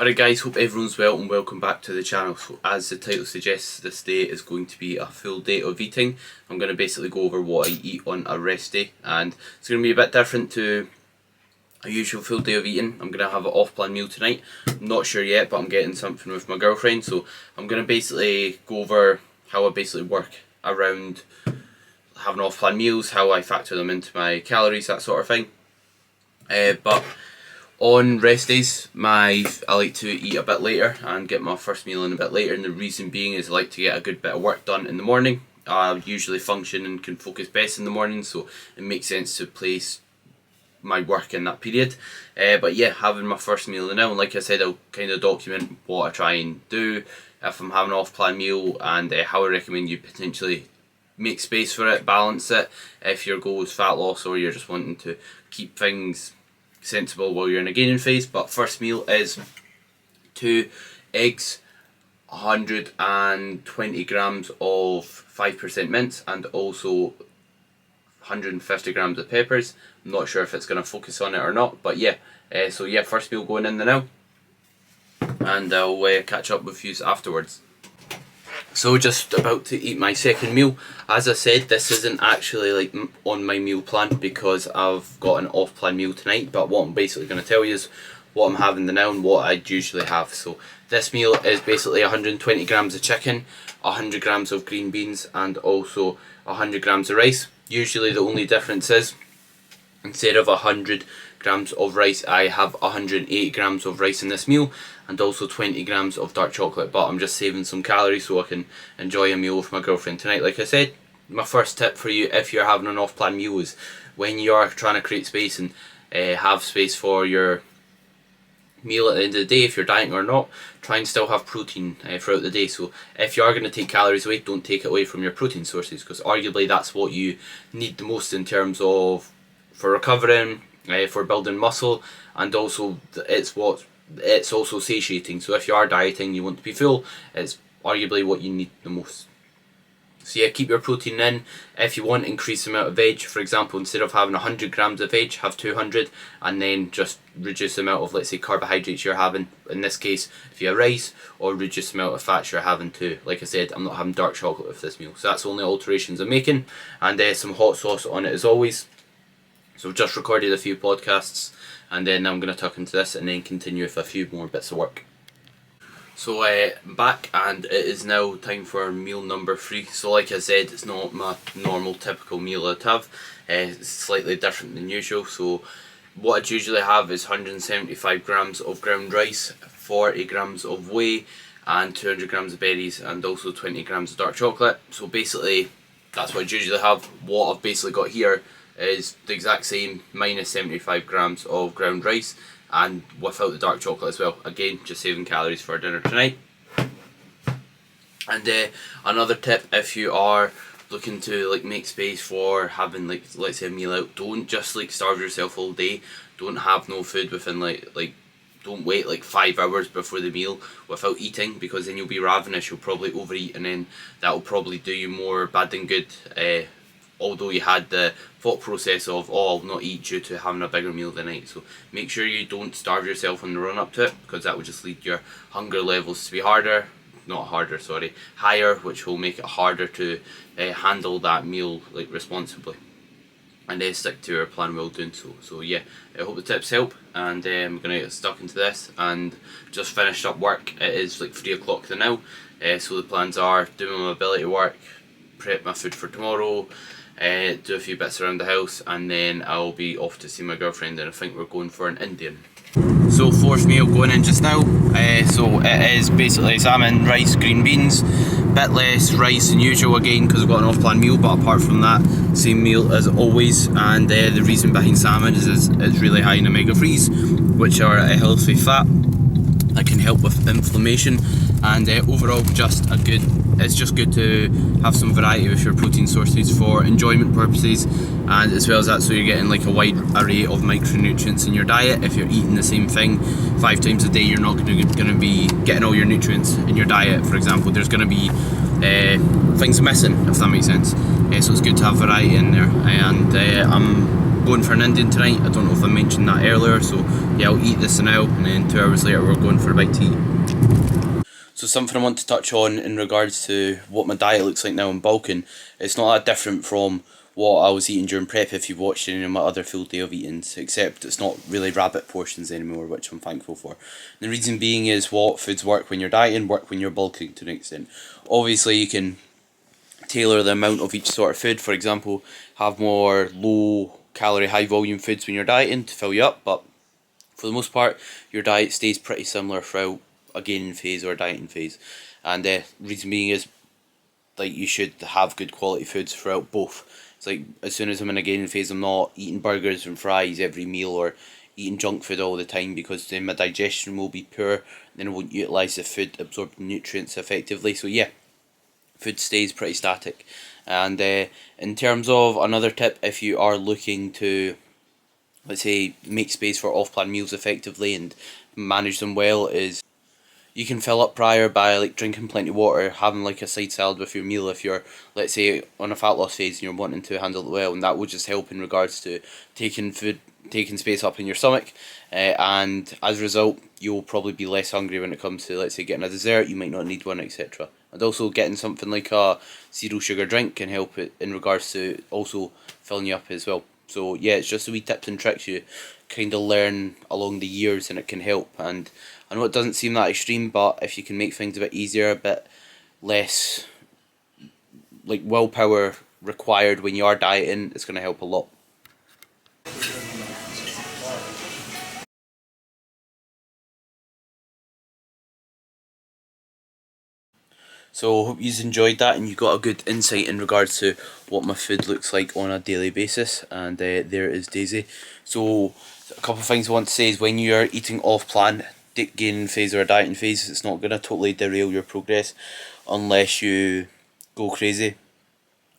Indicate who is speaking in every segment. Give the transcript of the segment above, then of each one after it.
Speaker 1: Alright guys, hope everyone's well and welcome back to the channel. So as the title suggests, this day is going to be a full day of eating. I'm going to basically go over what I eat on a rest day, and it's going to be a bit different to a usual full day of eating. I'm going to have an off-plan meal tonight. I'm not sure yet, but I'm getting something with my girlfriend, so I'm going to basically go over how I basically work around having off-plan meals, how I factor them into my calories, that sort of thing. But on rest days, I like to eat a bit later and get my first meal in a bit later, and the reason being is I like to get a good bit of work done in the morning. I usually function and can focus best in the morning, so it makes sense to place my work in that period. But yeah, having my first meal now, and like I said, I'll kind of document what I try and do if I'm having an off-plan meal, and how I recommend you potentially make space for it, balance it, if your goal is fat loss or you're just wanting to keep things sensible while you're in a gaining phase. But first meal is 2 eggs, 120 grams of 5% mince, and also 150 grams of peppers. I'm not sure if it's going to focus on it or not, but yeah. So yeah, first meal going in the now, and I'll catch up with you afterwards. So just about to eat my second meal. As I said, this isn't actually like on my meal plan because I've got an off-plan meal tonight, but what I'm basically going to tell you is what I'm having now and what I'd usually have. So this meal is basically 120 grams of chicken, 100 grams of green beans, and also 100 grams of rice. Usually the only difference is, instead of 100 grams of rice, I have 108 grams of rice in this meal, and also 20 grams of dark chocolate. But I'm just saving some calories so I can enjoy a meal with my girlfriend tonight. Like I said, my first tip for you if you're having an off-plan meal is when you are trying to create space and have space for your meal at the end of the day, if you're dieting or not, try and still have protein throughout the day. So if you are going to take calories away, don't take it away from your protein sources, because arguably that's what you need the most in terms of for recovering, for building muscle, and also it's also satiating. So if you are dieting, you want to be full, it's arguably what you need the most. So yeah, keep your protein in. If you want, increase the amount of veg. For example, instead of having 100 grams of veg, have 200, and then just reduce the amount of, let's say, carbohydrates you're having. In this case, if you have rice, or reduce the amount of fats you're having too. Like I said, I'm not having dark chocolate with this meal. So that's the only alterations I'm making, and some hot sauce on it as always. So I've just recorded a few podcasts, and then I'm going to tuck into this and then continue with a few more bits of work. So I'm back, and it is now time for meal number 3. So like I said, it's not my normal typical meal I'd have. It's slightly different than usual. So what I'd usually have is 175 grams of ground rice, 40 grams of whey, and 200 grams of berries, and also 20 grams of dark chocolate. So basically that's what I'd usually have. What I've basically got here is the exact same, minus 75 grams of ground rice, and without the dark chocolate as well. Again, just saving calories for dinner tonight. And another tip, if you are looking to like make space for having, like, let's say a meal out, don't just like starve yourself all day. Don't have no food within like don't wait like 5 hours before the meal without eating, because then you'll be ravenous, you'll probably overeat, and then that will probably do you more bad than good. Although you had the thought process of, oh, I'll not eat due to having a bigger meal tonight. So make sure you don't starve yourself on the run up to it, because that would just lead your hunger levels to be higher, which will make it harder to handle that meal like responsibly, and stick to your plan while doing so. So yeah, I hope the tips help, and I'm going to get stuck into this, and just finished up work. It is like 3 o'clock now, so the plans are do my mobility work, prep my food for tomorrow, do a few bits around the house, and then I'll be off to see my girlfriend, and I think we're going for an Indian. So fourth meal going in just now. So it is basically salmon, rice, green beans, bit less rice than usual again because I've got an off-plan meal, but apart from that, same meal as always. And the reason behind salmon is it's really high in omega-3s, which are a healthy fat that can help with inflammation, and overall it's just good to have some variety with your protein sources for enjoyment purposes, and as well as that, so you're getting like a wide array of micronutrients in your diet. If you're eating the same thing 5 times a day, you're not going to be getting all your nutrients in your diet. For example, there's going to be things missing, if that makes sense. So it's good to have variety in there, and I'm going for an Indian tonight. I don't know if I mentioned that earlier, so yeah, I'll eat this now, and then 2 hours later we're going for a bite to eat. So something I want to touch on in regards to what my diet looks like now I'm bulking, it's not that different from what I was eating during prep if you've watched any of my other full day of eatings, except it's not really rabbit portions anymore, which I'm thankful for. And the reason being is what foods work when you're dieting, work when you're bulking to an extent. Obviously you can tailor the amount of each sort of food. For example, have more low calorie, high volume foods when you're dieting to fill you up, but for the most part, your diet stays pretty similar throughout a gaining phase or a dieting phase. And the reason being is, like, you should have good quality foods throughout both. It's like, as soon as I'm in a gaining phase, I'm not eating burgers and fries every meal or eating junk food all the time, because then my digestion will be poor, then I won't utilise the food, absorb the nutrients effectively. So yeah, food stays pretty static. And in terms of another tip, if you are looking to, let's say, make space for off-plan meals effectively and manage them well, is you can fill up prior by like drinking plenty of water, having like a side salad with your meal if you're, let's say, on a fat loss phase and you're wanting to handle it well, and that will just help in regards to taking space up in your stomach, and as a result you'll probably be less hungry when it comes to, let's say, getting a dessert. You might not need one, etc. And also getting something like a zero sugar drink can help it in regards to also filling you up as well. So yeah, it's just the wee tips and tricks you kind of learn along the years, and it can help. And I know it doesn't seem that extreme, but if you can make things a bit easier, a bit less like willpower required when you are dieting, it's going to help a lot. So I hope you've enjoyed that and you got a good insight in regards to what my food looks like on a daily basis. And there is Daisy. So a couple of things I want to say is, when you're eating off plan, gaining phase or a dieting phase, it's not going to totally derail your progress unless you go crazy.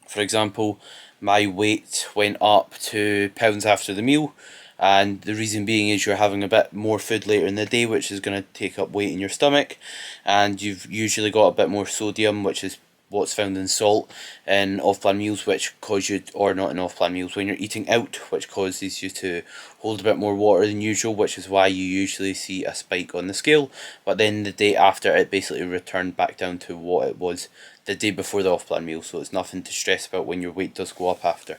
Speaker 1: For example, my weight went up 2 pounds after the meal, and the reason being is you're having a bit more food later in the day, which is going to take up weight in your stomach, and you've usually got a bit more sodium, which is what's found in salt, in off-plan meals, which cause you, or not in off-plan meals, when you're eating out, which causes you to hold a bit more water than usual, which is why you usually see a spike on the scale. But then the day after, it basically returned back down to what it was the day before the off-plan meal, so it's nothing to stress about when your weight does go up after.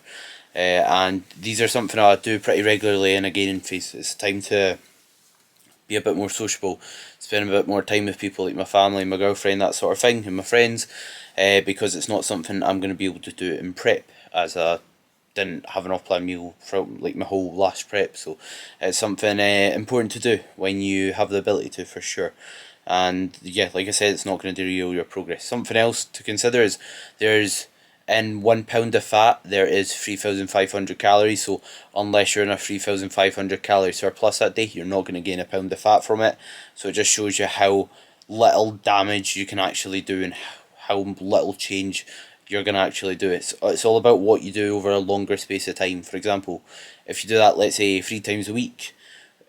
Speaker 1: And these are something I do pretty regularly in a gaining phase. It's time to be a bit more sociable, spend a bit more time with people like my family, my girlfriend, that sort of thing, and my friends, because it's not something I'm going to be able to do in prep, as I didn't have an off-plan meal for like my whole last prep. So it's something important to do when you have the ability to, for sure. And yeah, like I said, it's not going to derail your progress. Something else to consider is, there's, in 1 pound of fat there is 3,500 calories. So unless you're in a 3,500 calorie surplus that day, you're not going to gain a pound of fat from it. So it just shows you how little damage you can actually do, and how little change you're going to actually do. It's all about what you do over a longer space of time. For example, if you do that, let's say, 3 times a week,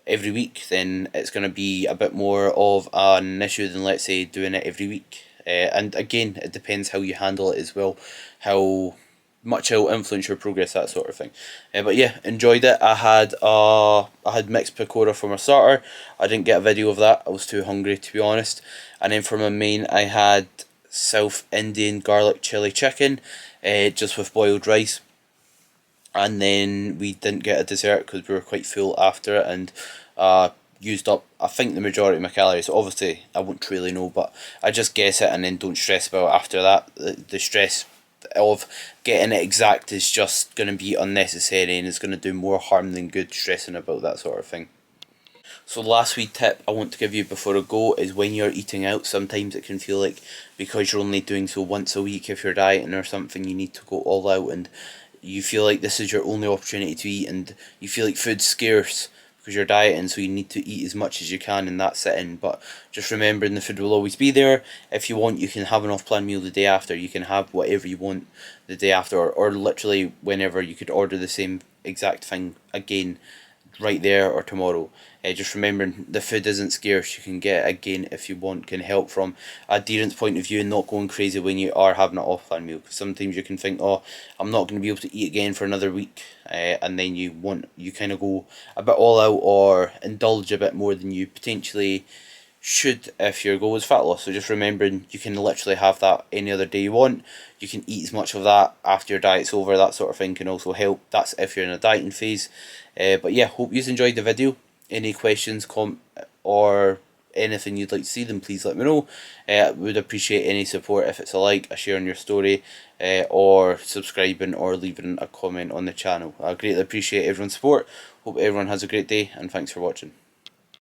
Speaker 1: every week, then it's going to be a bit more of an issue than, let's say, doing it every week. And again, it depends how you handle it as well, how much it'll influence your progress, that sort of thing. But yeah, enjoyed it. I had mixed pakora for my starter. I didn't get a video of that, I was too hungry, to be honest. And then for my main, I had South Indian garlic chili chicken, just with boiled rice. And then we didn't get a dessert because we were quite full after it, and used up, I think, the majority of my calories. Obviously I won't really know, but I just guess it and then don't stress about it after that. The stress of getting it exact is just going to be unnecessary, and it's going to do more harm than good, stressing about that sort of thing. So the last wee tip I want to give you before I go is, when you're eating out, sometimes it can feel like, because you're only doing so once a week if you're dieting or something, you need to go all out, and you feel like this is your only opportunity to eat, and you feel like food's scarce because you're dieting, so you need to eat as much as you can in that sitting. But just remembering, the food will always be there. If you want, you can have an off-plan meal the day after. You can have whatever you want the day after, or literally whenever. You could order the same exact thing again right there or tomorrow. Just remembering the food isn't scarce. You can get it again if you want. Can help from adherence point of view and not going crazy when you are having an off-plan meal. Because sometimes you can think, oh, I'm not going to be able to eat again for another week, and then you kind of go a bit all out or indulge a bit more than you potentially should if your goal is fat loss. So just remembering you can literally have that any other day you want. You can eat as much of that after your diet's over. That sort of thing can also help. That's if you're in a dieting phase. But yeah, hope you enjoyed the video. Any questions, or anything you'd like to see, then please let me know. Would appreciate any support if it's a like, a share on your story, or subscribing or leaving a comment on the channel. I greatly appreciate everyone's support. Hope everyone has a great day, and thanks for watching.